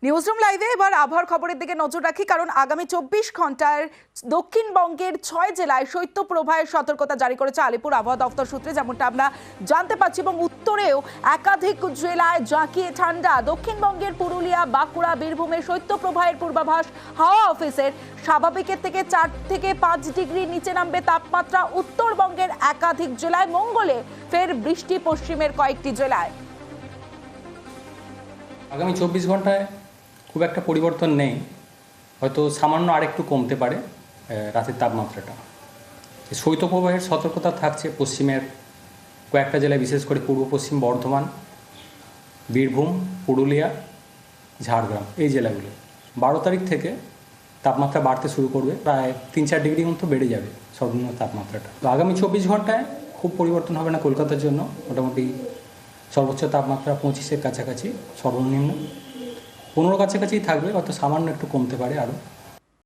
Newsroom লাইভে এবার আবহাওয়ার খবরের দিকে নজর রাখি, কারণ আগামী 24 ঘন্টার দক্ষিণবঙ্গের 6 জেলায় শৈত্যপ্রবাহের সতর্কতা জারি করেছে আলিপুর আবহাওয়া দফতর সূত্রে, যেমনটা আমরা জানতে পাচ্ছি। এবং উত্তরেও একাধিক জেলায় জাঁকিয়ে ঠান্ডা। দক্ষিণবঙ্গের পুরুলিয়া, বাঁকুড়া, বীরভূমে শৈত্যপ্রবাহের পূর্বাভাস হাওয়া অফিসের। স্বাভাবিকের থেকে 4 থেকে 5 ডিগ্রি নিচে নামবে তাপমাত্রা উত্তরবঙ্গের একাধিক জেলায়। মঙ্গলে ফের বৃষ্টি পশ্চিমের কয়েকটি জেলায়। আগামী 24 ঘন্টায় খুব একটা পরিবর্তন নেই, হয়তো সামান্য আরেকটু কমতে পারে রাতের তাপমাত্রাটা। শৈত্যপ্রবাহের সতর্কতা থাকছে পশ্চিমের কয়েকটা জেলায়, বিশেষ করে পূর্ব পশ্চিম বর্ধমান, বীরভূম, পুরুলিয়া, ঝাড়গ্রাম এই জেলাগুলো। 12 তারিখ থেকে তাপমাত্রা বাড়তে শুরু করবে, প্রায় 3-4 ডিগ্রি মতো বেড়ে যাবে সর্বনিম্ন তাপমাত্রাটা। তো আগামী 24 ঘন্টায় খুব পরিবর্তন হবে না কলকাতার জন্য। মোটামুটি সর্বোচ্চ তাপমাত্রা 25-এর কাছাকাছি, সর্বনিম্ন 15 কাছাকাছিই থাকবে, হয়তো সামান্য একটু কমতে পারে আরও।